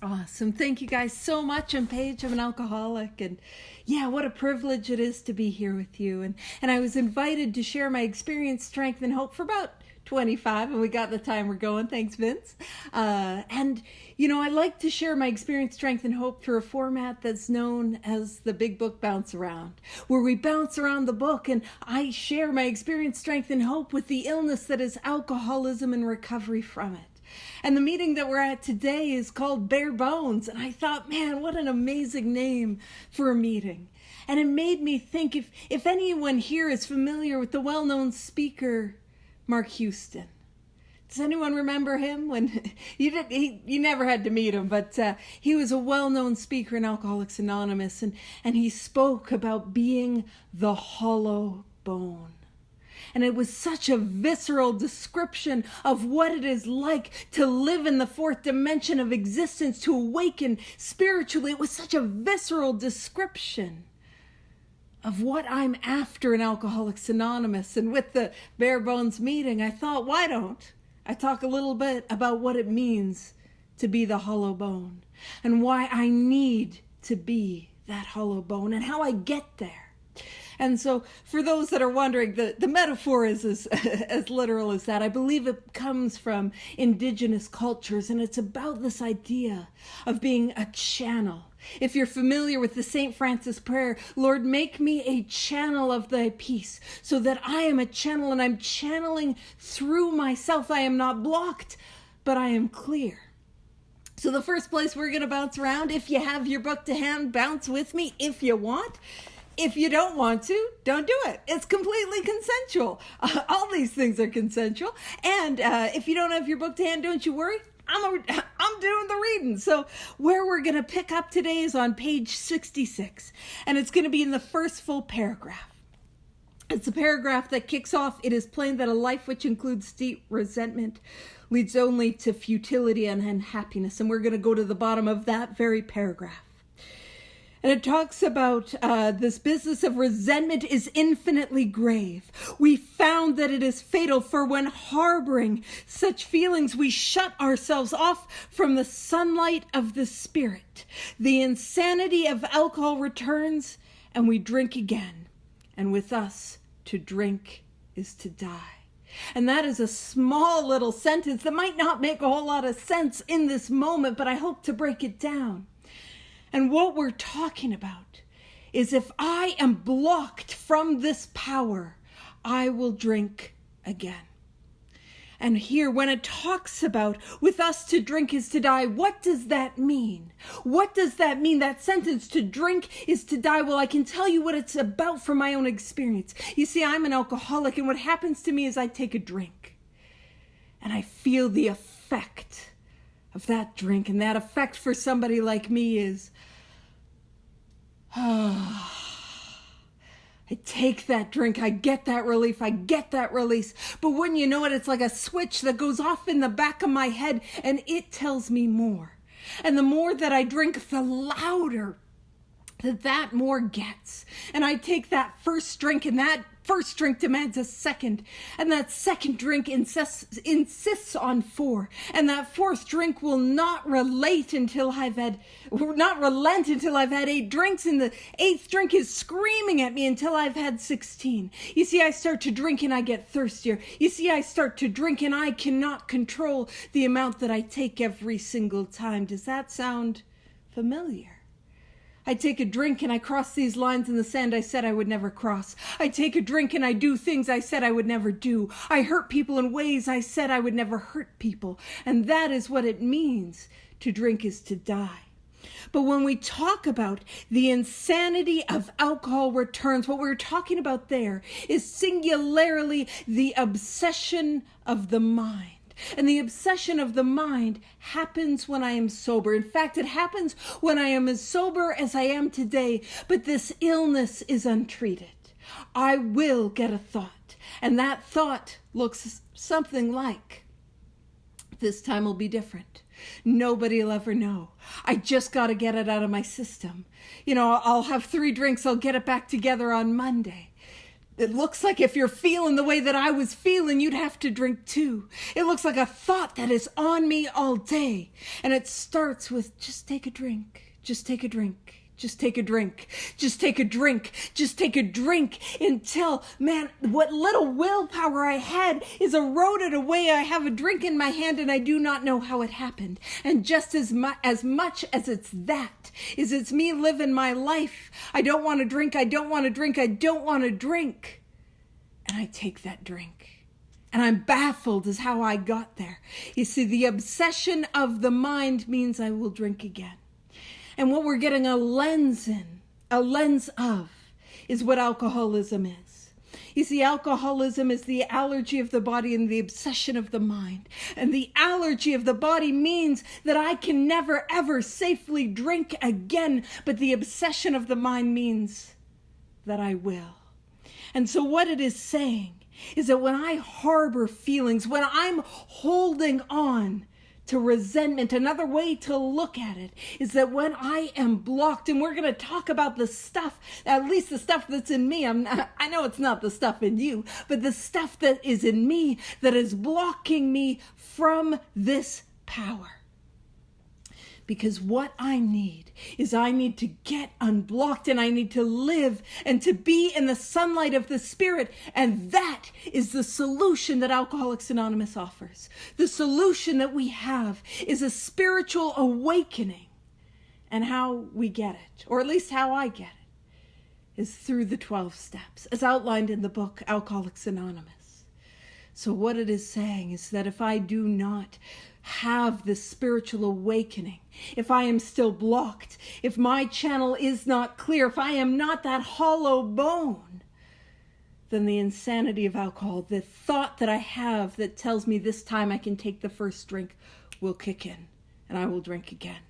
Awesome. Thank you guys so much. I'm Paige. I'm an alcoholic. And yeah, what a privilege it is to be here with you. And I was invited to share my experience, strength, and hope for about 25, and we got the timer going. Thanks, Vince. I like to share my experience, strength, and hope through a format that's known as the Big Book Bounce Around, where we bounce around the book and I share my experience, strength, and hope with the illness that is alcoholism and recovery from it. And the meeting that we're at today is called Bare Bones. And I thought, man, what an amazing name for a meeting. And it made me think if anyone here is familiar with the well-known speaker, Mark Houston. Does anyone remember him? When you never had to meet him, but he was a well-known speaker in Alcoholics Anonymous. And he spoke about being the hollow bone. And it was such a visceral description of what it is like to live in the fourth dimension of existence, to awaken spiritually. It was such a visceral description of what I'm after in Alcoholics Anonymous. And with the Bare Bones meeting, I thought, why don't I talk a little bit about what it means to be the hollow bone and why I need to be that hollow bone and how I get there. And so for those that are wondering, the metaphor is as literal as that. I believe it comes from indigenous cultures, and it's about this idea of being a channel. If you're familiar with the St. Francis prayer, Lord, make me a channel of thy peace, so that I am a channel and I'm channeling through myself. I am not blocked, but I am clear. So the first place we're going to bounce around, if you have your book to hand, bounce with me if you want. If you don't want to, don't do it. It's completely consensual. All these things are consensual. And if you don't have your book to hand, don't you worry. I'm doing the reading. So where we're going to pick up today is on page 66. And it's going to be in the first full paragraph. It's a paragraph that kicks off, "It is plain that a life which includes deep resentment leads only to futility and unhappiness." And we're going to go to the bottom of that very paragraph. And it talks about this business of resentment is infinitely grave. We found that it is fatal, for when harboring such feelings, we shut ourselves off from the sunlight of the spirit. The insanity of alcohol returns, and we drink again. And with us, to drink is to die. And that is a small little sentence that might not make a whole lot of sense in this moment, but I hope to break it down. And what we're talking about is if I am blocked from this power, I will drink again. And here, when it talks about with us to drink is to die, what does that mean? What does that mean? That sentence, to drink is to die. Well, I can tell you what it's about from my own experience. You see, I'm an alcoholic, and what happens to me is I take a drink and I feel the effect of that drink. And that effect for somebody like me is, I take that drink, I get that relief, I get that release. But wouldn't you know it, it's like a switch that goes off in the back of my head, and it tells me more. And the more that I drink, the louder that more gets. And I take that first drink, and that first drink demands a second, and that second drink insists on four, and that fourth drink will not relent until I've had 8 drinks, and the 8th drink is screaming at me until I've had 16. You see, I start to drink and I get thirstier. You see, I start to drink and I cannot control the amount that I take every single time. Does that sound familiar? I take a drink and I cross these lines in the sand I said I would never cross. I take a drink and I do things I said I would never do. I hurt people in ways I said I would never hurt people. And that is what it means to drink is to die. But when we talk about the insanity of alcohol returns, what we're talking about there is singularly the obsession of the mind. And the obsession of the mind happens when I am sober. In fact, it happens when I am as sober as I am today, but this illness is untreated. I will get a thought, and that thought looks something like, this time will be different. Nobody will ever know. I just got to get it out of my system. I'll have 3 drinks. I'll get it back together on Monday. It looks like if you're feeling the way that I was feeling, you'd have to drink too. It looks like a thought that is on me all day. And it starts with just take a drink, just take a drink. Just take a drink, just take a drink, just take a drink until, man, what little willpower I had is eroded away. I have a drink in my hand and I do not know how it happened. And just as much as it's that, is it's me living my life. I don't want to drink, I don't want to drink, I don't want to drink. And I take that drink. And I'm baffled as how I got there. You see, the obsession of the mind means I will drink again. And what we're getting a lens of, is what alcoholism is. You see, alcoholism is the allergy of the body and the obsession of the mind. And the allergy of the body means that I can never, ever safely drink again. But the obsession of the mind means that I will. And so what it is saying is that when I harbor feelings, when I'm holding on to resentment, another way to look at it is that when I am blocked, and we're going to talk about the stuff, at least the stuff that's in me. I know it's not the stuff in you, but the stuff that is in me that is blocking me from this power. Because what I need is I need to get unblocked and I need to live and to be in the sunlight of the Spirit. And that is the solution that Alcoholics Anonymous offers. The solution that we have is a spiritual awakening. And how we get it, or at least how I get it, is through the 12 steps as outlined in the book Alcoholics Anonymous. So what it is saying is that if I do not have this spiritual awakening, if I am still blocked, if my channel is not clear, if I am not that hollow bone, then the insanity of alcohol, the thought that I have that tells me this time I can take the first drink, will kick in and I will drink again.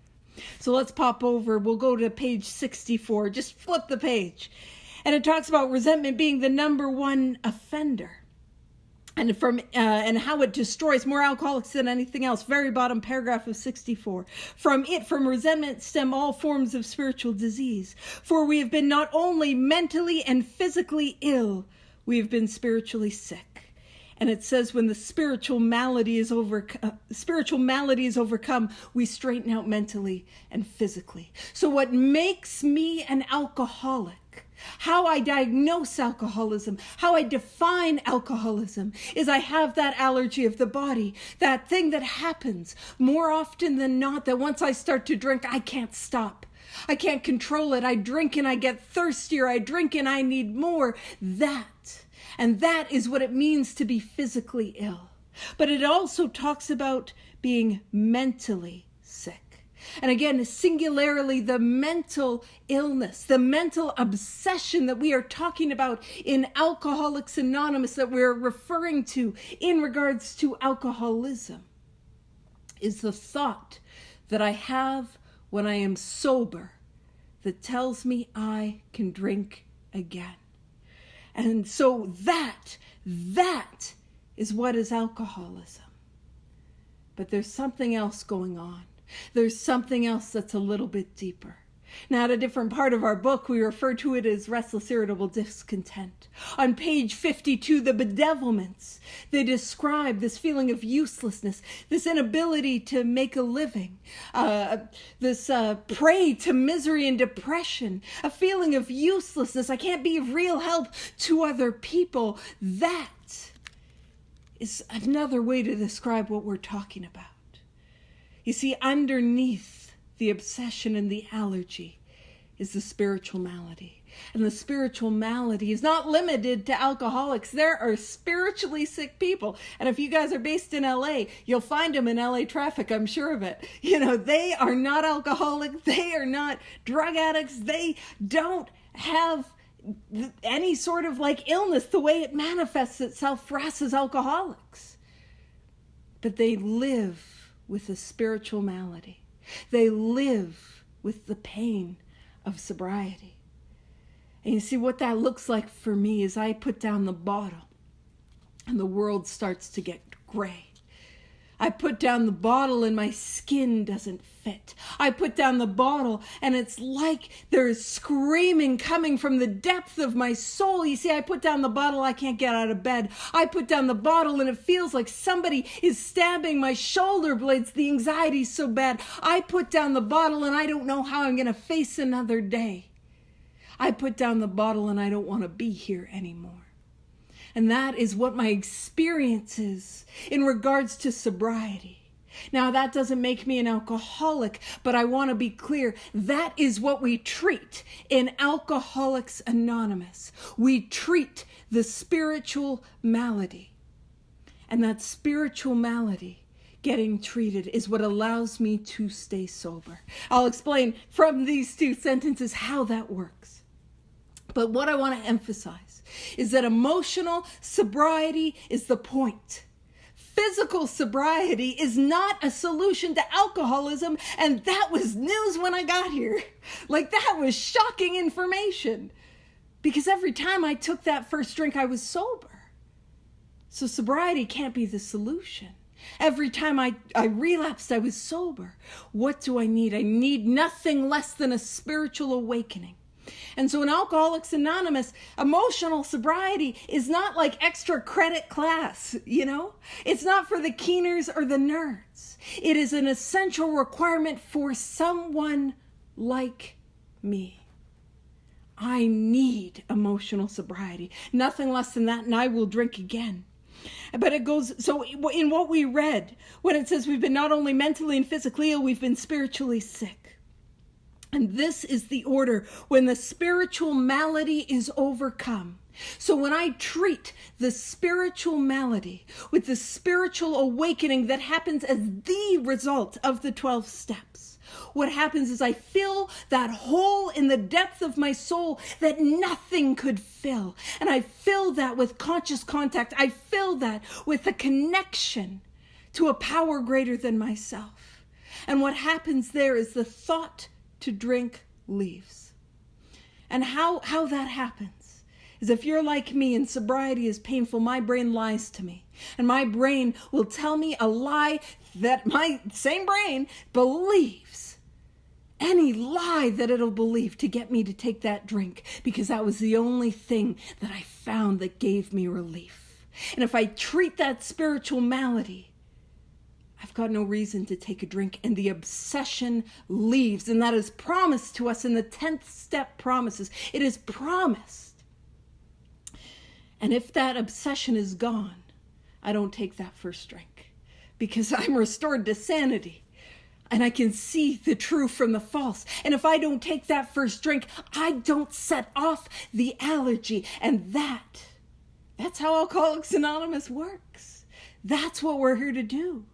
So let's pop over. We'll go to page 64. Just flip the page. And it talks about resentment being the number one offender. And how it destroys more alcoholics than anything else. Very bottom paragraph of 64. From resentment stem all forms of spiritual disease. For we have been not only mentally and physically ill, we have been spiritually sick. And it says when the spiritual malady is overcome, we straighten out mentally and physically. So what makes me an alcoholic, how I diagnose alcoholism, how I define alcoholism, is I have that allergy of the body, that thing that happens more often than not, that once I start to drink, I can't stop. I can't control it. I drink and I get thirstier. I drink and I need more. And that is what it means to be physically ill. But it also talks about being mentally sick. And again, singularly, the mental illness, the mental obsession that we are talking about in Alcoholics Anonymous, that we're referring to in regards to alcoholism, is the thought that I have when I am sober that tells me I can drink again. And so that is what is alcoholism. But there's something else going on. There's something else that's a little bit deeper. Now, at a different part of our book, we refer to it as restless, irritable discontent. On page 52, the bedevilments, they describe this feeling of uselessness, this inability to make a living, this prey to misery and depression, a feeling of uselessness. I can't be of real help to other people. That is another way to describe what we're talking about. You see, underneath the obsession and the allergy is the spiritual malady. And the spiritual malady is not limited to alcoholics. There are spiritually sick people. And if you guys are based in LA, you'll find them in LA traffic, I'm sure of it. You know, they are not alcoholic. They are not drug addicts. They don't have any sort of like illness the way it manifests itself for us as alcoholics. But they live with a spiritual malady. They live with the pain of sobriety. And you see what that looks like for me is I put down the bottle and the world starts to get gray. I put down the bottle and my skin doesn't fit. I put down the bottle and it's like there's screaming coming from the depth of my soul. You see, I put down the bottle, I can't get out of bed. I put down the bottle and it feels like somebody is stabbing my shoulder blades. The anxiety's so bad. I put down the bottle and I don't know how I'm going to face another day. I put down the bottle and I don't want to be here anymore. And that is what my experience is in regards to sobriety. Now, that doesn't make me an alcoholic, but I want to be clear. That is what we treat in Alcoholics Anonymous. We treat the spiritual malady. And that spiritual malady getting treated is what allows me to stay sober. I'll explain from these two sentences how that works. But what I want to emphasize is that emotional sobriety is the point. Physical sobriety is not a solution to alcoholism, and that was news when I got here. Like, that was shocking information. Because every time I took that first drink, I was sober. So sobriety can't be the solution. Every time I relapsed, I was sober. What do I need? I need nothing less than a spiritual awakening. And so in Alcoholics Anonymous, emotional sobriety is not like extra credit class, you know? It's not for the keeners or the nerds. It is an essential requirement for someone like me. I need emotional sobriety. Nothing less than that, and I will drink again. But it goes, so in what we read, when it says we've been not only mentally and physically ill, we've been spiritually sick. And this is the order when the spiritual malady is overcome. So when I treat the spiritual malady with the spiritual awakening that happens as the result of the 12 steps, what happens is I fill that hole in the depth of my soul that nothing could fill. And I fill that with conscious contact. I fill that with a connection to a power greater than myself. And what happens there is the thought to drink leaves. And how that happens is if you're like me and sobriety is painful, my brain lies to me. And my brain will tell me a lie that my same brain believes. Any lie that it'll believe to get me to take that drink, because that was the only thing that I found that gave me relief. And if I treat that spiritual malady, I've got no reason to take a drink, and the obsession leaves. And that is promised to us in the 10th step promises. It is promised. And if that obsession is gone, I don't take that first drink because I'm restored to sanity and I can see the true from the false. And if I don't take that first drink, I don't set off the allergy. And that's how Alcoholics Anonymous works. That's what we're here to do.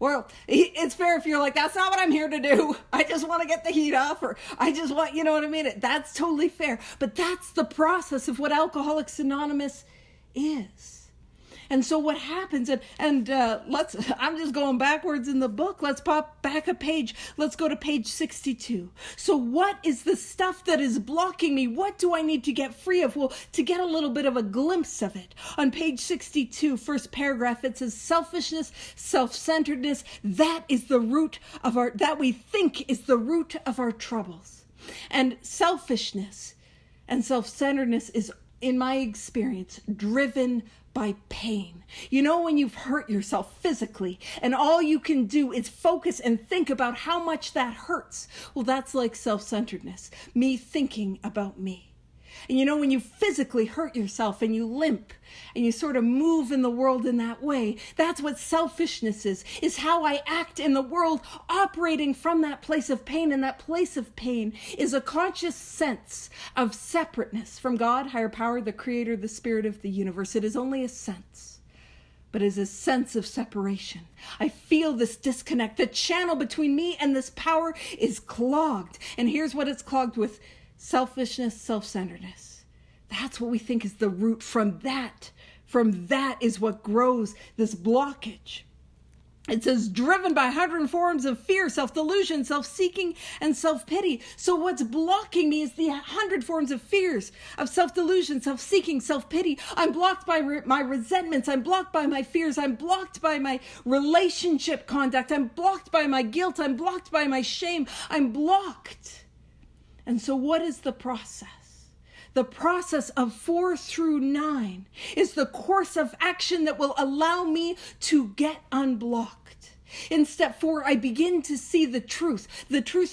Well, it's fair if you're like, that's not what I'm here to do. I just want to get the heat off, or I just want, you know what I mean? That's totally fair. But that's the process of what Alcoholics Anonymous is. And so what happens, I'm just going backwards in the book. Let's pop back a page. Let's go to page 62. So what is the stuff that is blocking me? What do I need to get free of? Well, to get a little bit of a glimpse of it, on page 62, first paragraph, it says selfishness, self-centeredness, that is the root of that we think is the root of our troubles. And selfishness and self-centeredness is, in my experience, driven by pain. You know, when you've hurt yourself physically and all you can do is focus and think about how much that hurts. Well, that's like self-centeredness, me thinking about me. And you know, when you physically hurt yourself and you limp and you sort of move in the world in that way, that's what selfishness is how I act in the world, operating from that place of pain. And that place of pain is a conscious sense of separateness from God, higher power, the creator, the spirit of the universe. It is only a sense, but it is a sense of separation. I feel this disconnect. The channel between me and this power is clogged. And here's what it's clogged with: selfishness, self-centeredness. That's what we think is the root. From that is what grows this blockage. It says, driven by 100 forms of fear, self-delusion, self-seeking, and self-pity. So what's blocking me is the 100 forms of fears, of self-delusion, self-seeking, self-pity. I'm blocked by my resentments. I'm blocked by my fears. I'm blocked by my relationship conduct. I'm blocked by my guilt. I'm blocked by my shame. I'm blocked. And so what is the process? The process of 4 through 9 is the course of action that will allow me to get unblocked. In step 4, I begin to see the truth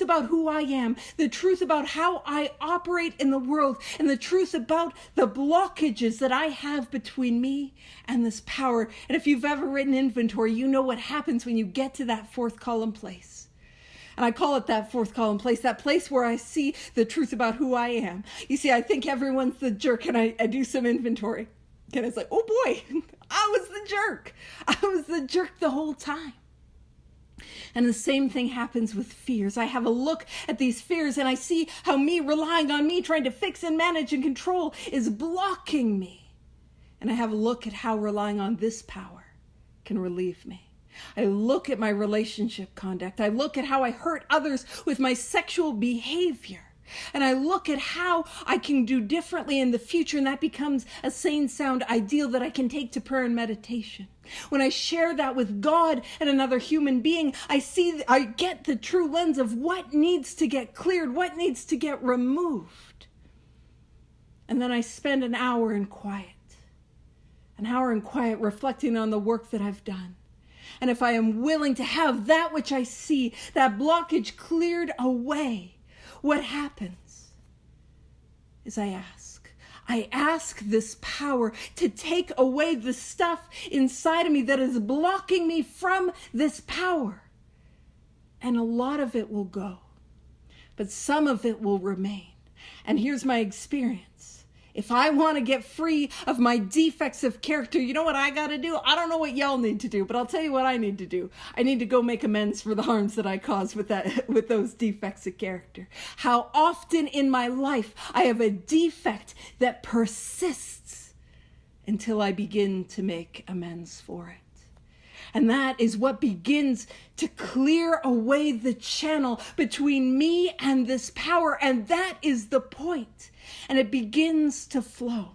about who I am, the truth about how I operate in the world, and the truth about the blockages that I have between me and this power. And if you've ever written inventory, you know what happens when you get to that 4th column place. And I call it that 4th column place, that place where I see the truth about who I am. You see, I think everyone's the jerk, and I do some inventory. And it's like, oh boy, I was the jerk. I was the jerk the whole time. And the same thing happens with fears. I have a look at these fears, and I see how me relying on me, trying to fix and manage and control, is blocking me. And I have a look at how relying on this power can relieve me. I look at my relationship conduct. I look at how I hurt others with my sexual behavior. And I look at how I can do differently in the future, and that becomes a sane, sound ideal that I can take to prayer and meditation. When I share that with God and another human being, I get the true lens of what needs to get cleared, what needs to get removed. And then I spend an hour in quiet reflecting on the work that I've done. And if I am willing to have that which I see, that blockage cleared away, what happens is I ask this power to take away the stuff inside of me that is blocking me from this power. And a lot of it will go, but some of it will remain. And here's my experience. If I want to get free of my defects of character, you know what I got to do? I don't know what y'all need to do, but I'll tell you what I need to do. I need to go make amends for the harms that I caused with those defects of character. How often in my life I have a defect that persists until I begin to make amends for it. And that is what begins to clear away the channel between me and this power. And that is the point. And it begins to flow.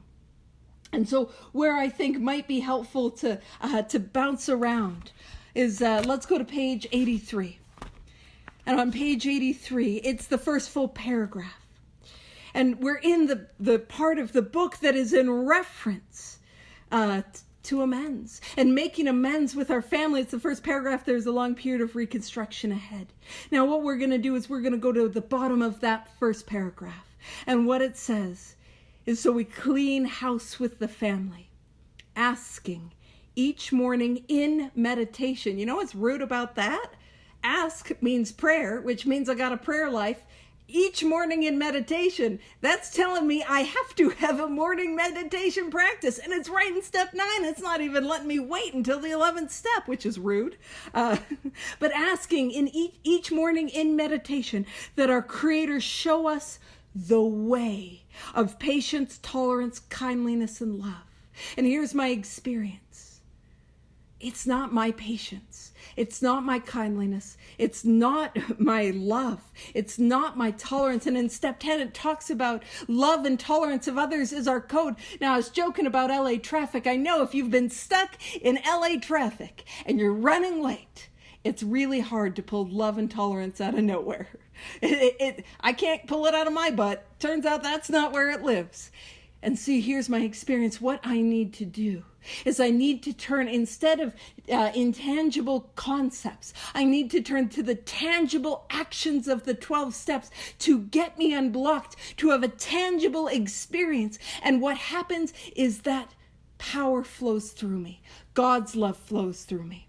And so where I think might be helpful to bounce around is, let's go to page 83. And on page 83, it's the first full paragraph. And we're in the part of the book that is in reference to amends and making amends with our family. It's the first paragraph. There's a long period of reconstruction ahead. Now, what we're going to do is we're going to go to the bottom of that first paragraph. And what it says is, so we clean house with the family, asking each morning in meditation. You know what's rude about that? Ask means prayer, which means I got a prayer life. Each morning in meditation, that's telling me I have to have a morning meditation practice. And it's right in step 9. It's not even letting me wait until the 11th step, which is rude. But asking in each morning in meditation that our Creator show us the way of patience, tolerance, kindliness, and love. And here's my experience. It's not my patience. It's not my kindliness. It's not my love. It's not my tolerance. And in step 10, it talks about love and tolerance of others is our code. Now, I was joking about LA traffic. I know if you've been stuck in LA traffic and you're running late, it's really hard to pull love and tolerance out of nowhere. I can't pull it out of my butt. Turns out that's not where it lives. And see, here's my experience. What I need to do is I need to turn, instead of intangible concepts, I need to turn to the tangible actions of the 12 steps to get me unblocked, to have a tangible experience. And what happens is that power flows through me. God's love flows through me.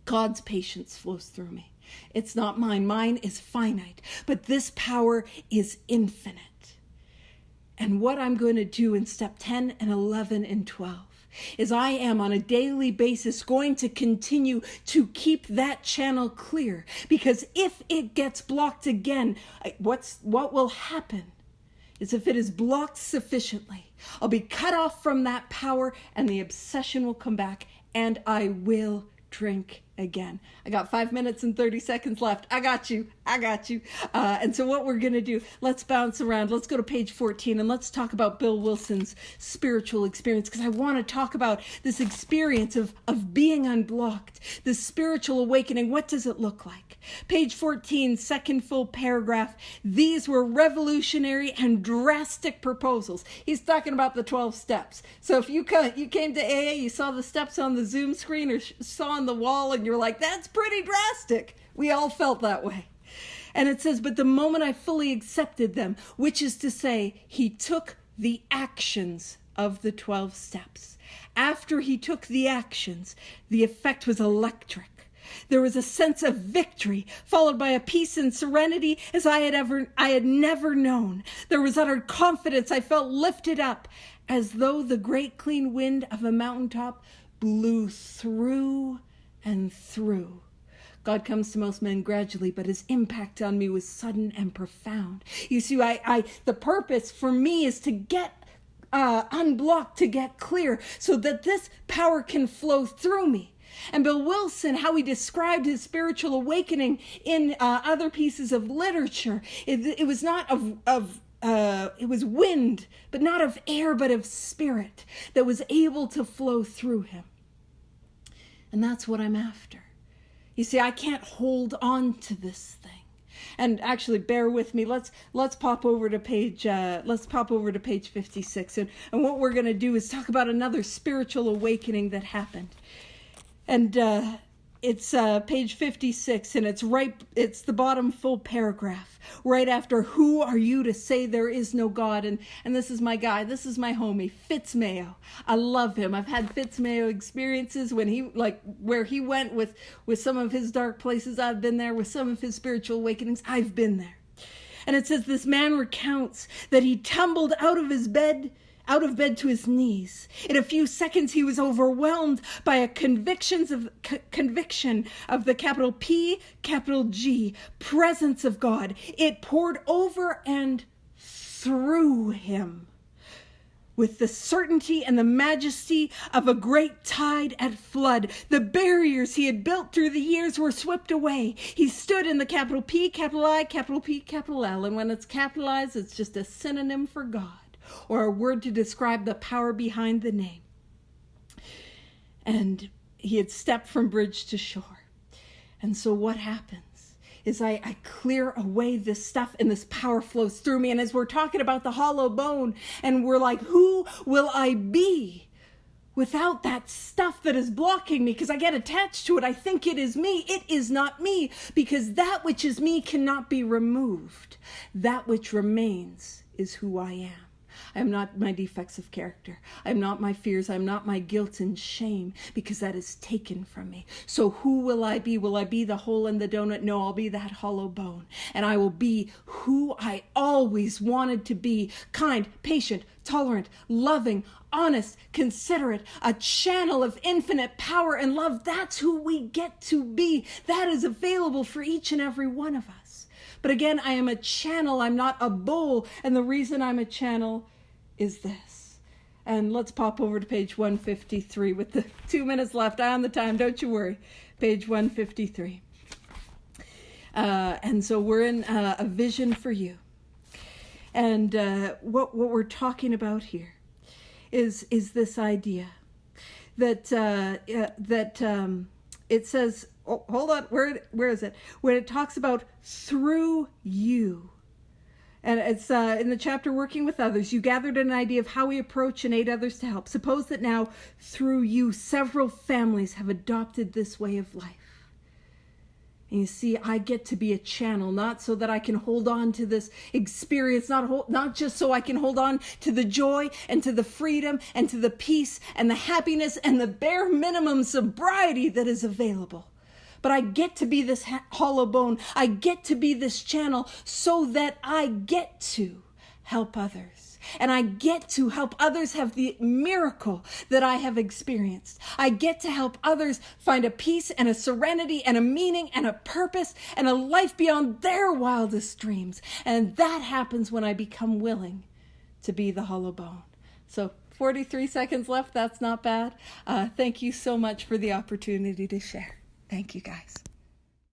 God's patience flows through me. It's not mine. Mine is finite, but this power is infinite. And what I'm going to do in step 10 and 11 and 12 is I am on a daily basis going to continue to keep that channel clear, because if it gets blocked again, what will happen is, if it is blocked sufficiently, I'll be cut off from that power and the obsession will come back and I will drink again. I got 5 minutes and 30 seconds left. I got you. And so what we're going to do, let's bounce around. Let's go to page 14 and let's talk about Bill Wilson's spiritual experience, because I want to talk about this experience of being unblocked, this spiritual awakening. What does it look like? Page 14, second full paragraph. These were revolutionary and drastic proposals. He's talking about the 12 steps. So if you came to AA, you saw the steps on the Zoom screen or saw on the wall and you're like, that's pretty drastic. We all felt that way. And it says, but the moment I fully accepted them, which is to say, he took the actions of the 12 steps. After he took the actions, the effect was electric. There was a sense of victory, followed by a peace and serenity as I had never known. There was utter confidence. I felt lifted up, as though the great clean wind of a mountaintop blew through and through. God comes to most men gradually, but his impact on me was sudden and profound. You see, the purpose for me is to get unblocked, to get clear, so that this power can flow through me. And Bill Wilson, how he described his spiritual awakening in other pieces of literature, it was not it was wind, but not of air, but of spirit that was able to flow through him. And that's what I'm after. You see, I can't hold on to this thing. And actually, bear with me. Let's pop over to page 56. And what we're going to do is talk about another spiritual awakening that happened. And it's page 56, and it's the bottom full paragraph, right after, who are you to say there is no God? And this is my guy, this is my homie, Fitz Mayo. I love him. I've had Fitz Mayo experiences when where he went with some of his dark places. I've been there with some of his spiritual awakenings. I've been there. And it says, this man recounts that he tumbled out of bed to his knees. In a few seconds, he was overwhelmed by a conviction of the capital P, capital G, presence of God. It poured over and through him with the certainty and the majesty of a great tide at flood. The barriers he had built through the years were swept away. He stood in the capital P, capital I, capital P, capital L. And when it's capitalized, it's just a synonym for God, or a word to describe the power behind the name. And he had stepped from bridge to shore. And so what happens is I clear away this stuff, and this power flows through me. And as we're talking about the hollow bone, and we're like, who will I be without that stuff that is blocking me? Because I get attached to it. I think it is me. It is not me, because that which is me cannot be removed. That which remains is who I am. I am not my defects of character. I am not my fears. I am not my guilt and shame, because that is taken from me. So who will I be? Will I be the hole in the donut? No, I'll be that hollow bone. And I will be who I always wanted to be: kind, patient, tolerant, loving, honest, considerate, a channel of infinite power and love. That's who we get to be. That is available for each and every one of us. But again, I am a channel. I'm not a bowl. And the reason I'm a channel is this. And let's pop over to page 153 with the 2 minutes left. I on the time, don't you worry. Page 153. And so we're in a vision for you. And what we're talking about here is this idea that it says, oh, hold on, where is it? When it talks about through you. And it's in the chapter Working with Others. You gathered an idea of how we approach and aid others to help. Suppose that now, through you, several families have adopted this way of life. And you see, I get to be a channel, not so that I can hold on to this experience, not just so I can hold on to the joy and to the freedom and to the peace and the happiness and the bare minimum sobriety that is available. But I get to be this hollow bone. I get to be this channel so that I get to help others. And I get to help others have the miracle that I have experienced. I get to help others find a peace and a serenity and a meaning and a purpose and a life beyond their wildest dreams. And that happens when I become willing to be the hollow bone. So 43 seconds left. That's not bad. Thank you so much for the opportunity to share. Thank you, guys.